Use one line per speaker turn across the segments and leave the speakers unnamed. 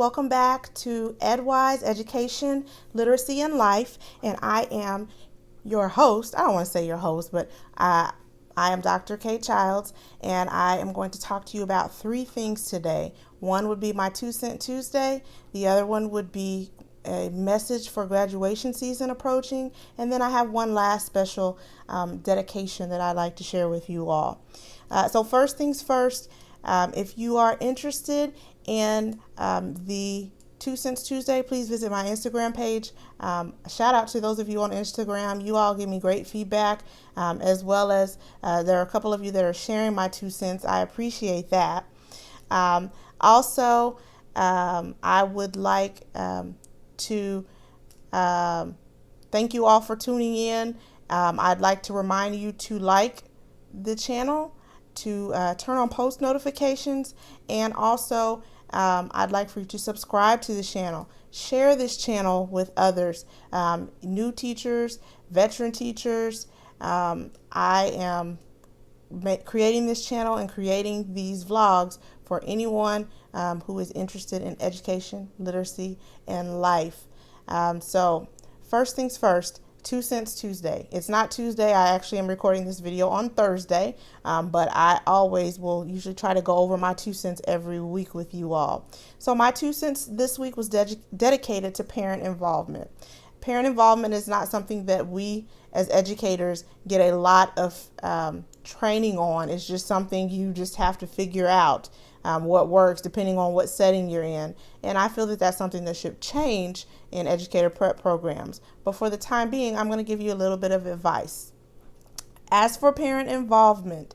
welcome back to EdWise Education, Literacy, and Life. And I am your host. I don't want to say your host, but I am Dr. Kate Childs, and I am going to talk to you about three things today. One would be my 2 Cent Tuesday. The other one would be a message for graduation season approaching. And then I have one last special dedication that I'd like to share with you all. So first things first, if you are interested in the 2 Cents Tuesday, please visit my Instagram page. Shout out to those of you on Instagram. You all give me great feedback, as well as there are a couple of you that are sharing my 2 cents. I appreciate that. Also, I would like to thank you all for tuning in. I'd like to remind you to like the channel, to turn on post notifications, and also I'd like for you to subscribe to the channel. Share this channel with others, new teachers, veteran teachers. I am creating this channel and creating these vlogs for anyone who is interested in education, literacy, and life. So first things first, 2 Cents Tuesday. It's not Tuesday. I actually am recording this video on Thursday, but I always will usually try to go over my 2 cents every week with you all. So my 2 cents this week was dedicated to parent involvement. Parent involvement is not something that we as educators get a lot of training on. It's just something you just have to figure out what works depending on what setting you're in. And I feel that that's something that should change in educator prep programs. But for the time being, I'm going to give you a little bit of advice. As for parent involvement,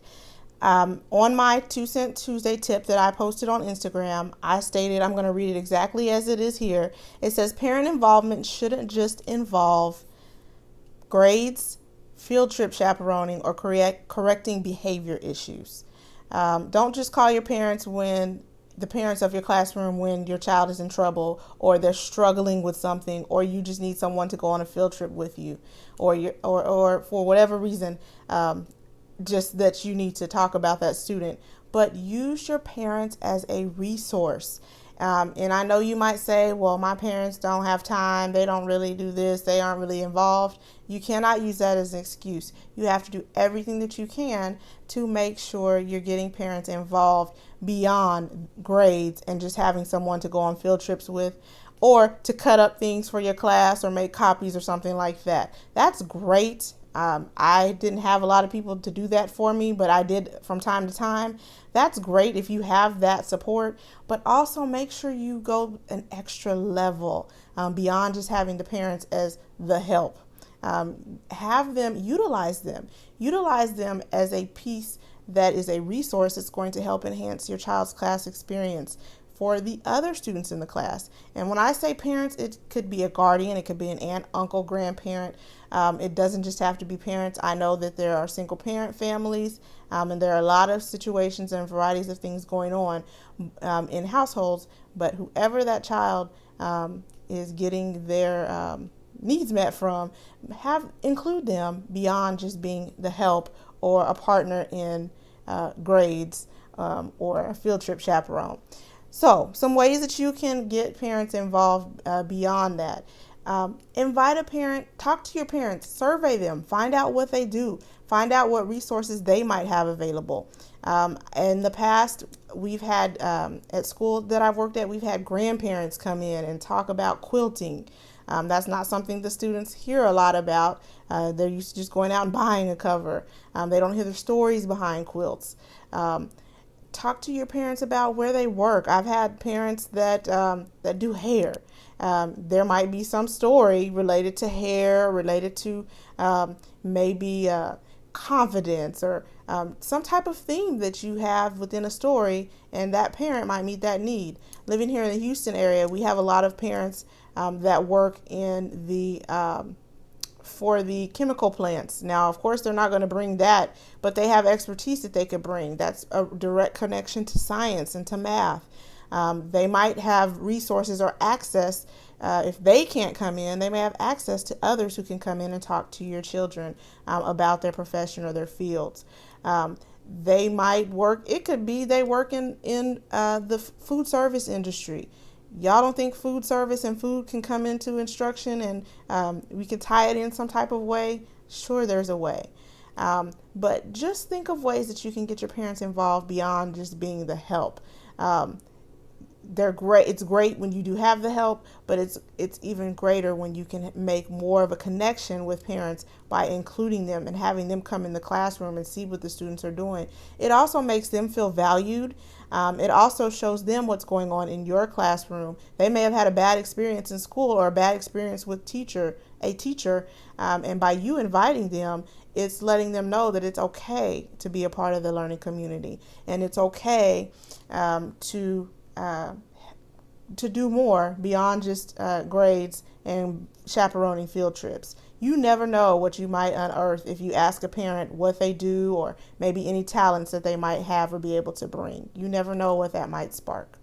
on my 2 Cent Tuesday tip that I posted on Instagram, I stated, I'm going to read it exactly as it is here. It says, parent involvement shouldn't just involve grades, field trip chaperoning, or correcting behavior issues. Don't just call your parents when the parents of your classroom when your child is in trouble, or they're struggling with something, or you just need someone to go on a field trip with you, or for whatever reason, just that you need to talk about that student. But use your parents as a resource. And I know you might say, well, my parents don't have time. They don't really do this. They aren't really involved. You cannot use that as an excuse. You have to do everything that you can to make sure you're getting parents involved beyond grades and just having someone to go on field trips with, or to cut up things for your class or make copies or something like that. That's great. I didn't have a lot of people to do that for me, but I did from time to time. That's great if you have that support, but also make sure you go an extra level beyond just having the parents as the help. Have them utilize them as a piece that is a resource that's going to help enhance your child's class experience for the other students in the class. And when I say parents, it could be a guardian, it could be an aunt, uncle, grandparent. It doesn't just have to be parents. I know that there are single parent families, and there are a lot of situations and varieties of things going on in households, but whoever that child is getting their needs met from, include them beyond just being the help or a partner in grades or a field trip chaperone. So some ways that you can get parents involved beyond that. Invite a parent, talk to your parents, survey them, find out what they do, find out what resources they might have available. In the past, we've had, at school that I've worked at, we've had grandparents come in and talk about quilting. That's not something the students hear a lot about. They're used to just going out and buying a cover. They don't hear the stories behind quilts. Talk to your parents about where they work. I've had parents that do hair. There might be some story related to hair, related to maybe confidence, or some type of theme that you have within a story, and that parent might meet that need. Living here in the Houston area, we have a lot of parents that work in the for the chemical plants. Now, of course, they're not going to bring that, but they have expertise that they could bring. That's a direct connection to science and to math. They might have resources or access. If they can't come in, they may have access to others who can come in and talk to your children about their profession or their fields. They might work, it could be they work in the food service industry. y'all don't think food service and food can come into instruction, and we could tie it in some type of way? Sure, there's a way. But just think of ways that you can get your parents involved beyond just being the help. They're great. It's great when you do have the help, but it's even greater when you can make more of a connection with parents by including them and having them come in the classroom and see what the students are doing. It also makes them feel valued. It also shows them what's going on in your classroom. They may have had a bad experience in school or a bad experience with a teacher, and by you inviting them, it's letting them know that it's okay to be a part of the learning community, and it's okay to do more beyond just grades and chaperoning field trips. You never know what you might unearth if you ask a parent what they do, or maybe any talents that they might have or be able to bring. You never know what that might spark.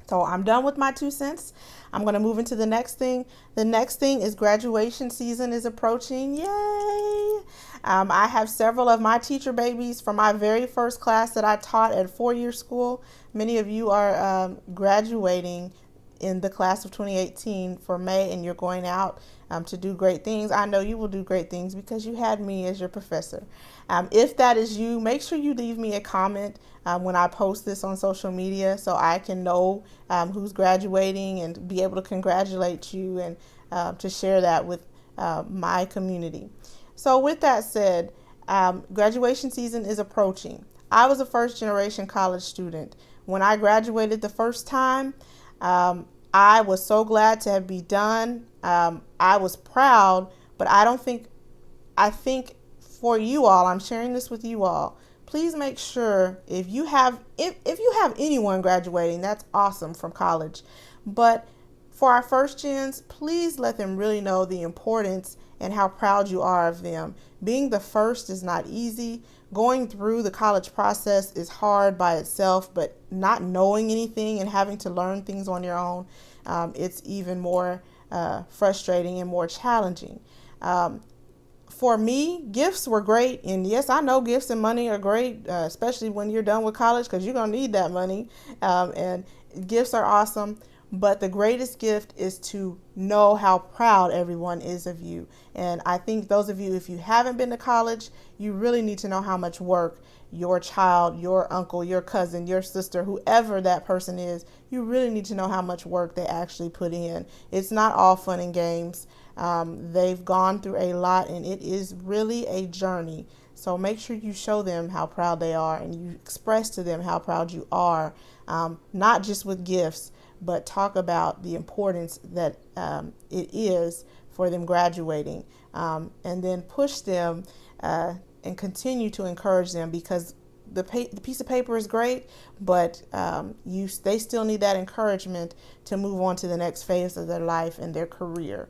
So I'm done with my 2 cents. I'm going to move into the next thing. The next thing is graduation season is approaching. Yay! I have several of my teacher babies from my very first class that I taught at 4-year school. Many of you are graduating in the class of 2018 for May, and you're going out to do great things. I know you will do great things because you had me as your professor. If that is you, make sure you leave me a comment when I post this on social media, so I can know who's graduating and be able to congratulate you and to share that with my community. So with that said, graduation season is approaching. I was a first-generation college student. When I graduated the first time, I was so glad to be done. I was proud, but I think for you all, I'm sharing this with you all. Please make sure if you have anyone graduating, that's awesome from college. But for our first gens, please let them really know the importance and how proud you are of them. Being the first is not easy. Going through the college process is hard by itself, but not knowing anything and having to learn things on your own, it's even more frustrating and more challenging. For me, gifts were great. And yes, I know gifts and money are great, especially when you're done with college, because you're going to need that money. And gifts are awesome. But the greatest gift is to know how proud everyone is of you. And I think those of you, if you haven't been to college, you really need to know how much work your child, your uncle, your cousin, your sister, whoever that person is, you really need to know how much work they actually put in. It's not all fun and games. They've gone through a lot, and it is really a journey. So make sure you show them how proud they are, and you express to them how proud you are, not just with gifts, but talk about the importance that it is for them graduating, and then push them and continue to encourage them, because the piece of paper is great, but they still need that encouragement to move on to the next phase of their life and their career.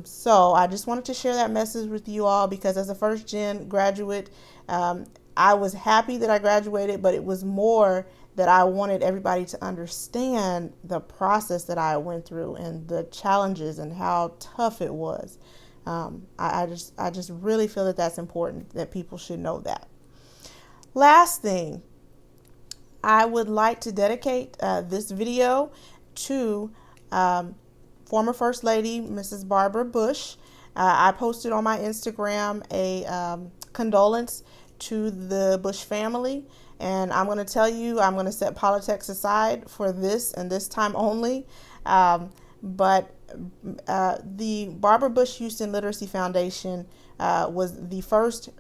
So I just wanted to share that message with you all, because as a first gen graduate, I was happy that I graduated, but it was more that I wanted everybody to understand the process that I went through and the challenges and how tough it was. I just really feel that that's important, that people should know that. Last thing, I would like to dedicate this video to former First Lady Mrs. Barbara Bush. I posted on my Instagram a condolence to the Bush family. And I'm going to tell you, I'm going to set politics aside for this and this time only. But the Barbara Bush Houston Literacy Foundation was the first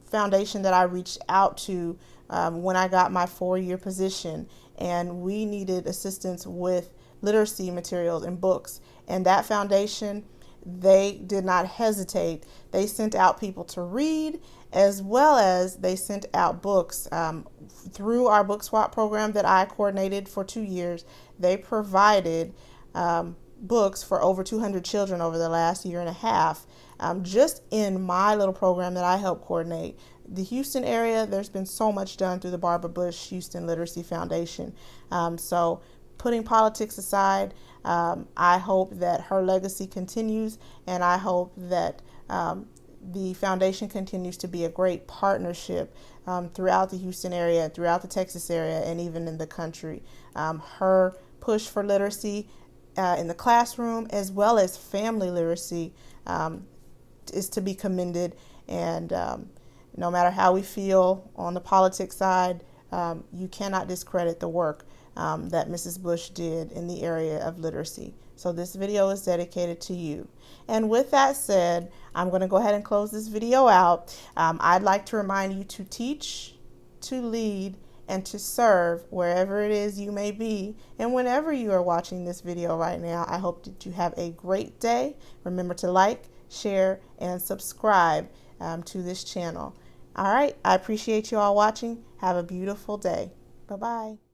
foundation that I reached out to when I got my 4-year position. And we needed assistance with literacy materials and books. And that foundation, they did not hesitate. They sent out people to read, as well as they sent out books through our book swap program that I coordinated for 2 years. They provided books for over 200 children over the last year and a half, just in my little program that I helped coordinate. The Houston area, there's been so much done through the Barbara Bush Houston Literacy Foundation. So putting politics aside, I hope that her legacy continues, and I hope that the foundation continues to be a great partnership throughout the Houston area, throughout the Texas area, and even in the country. Her push for literacy in the classroom, as well as family literacy, is to be commended. And no matter how we feel on the politics side, you cannot discredit the work that Mrs. Bush did in the area of literacy. So this video is dedicated to you. And with that said, I'm going to go ahead and close this video out. I'd like to remind you to teach, to lead, and to serve wherever it is you may be. And whenever you are watching this video right now, I hope that you have a great day. Remember to like, share, and subscribe to this channel. All right, I appreciate you all watching. Have a beautiful day. Bye-bye.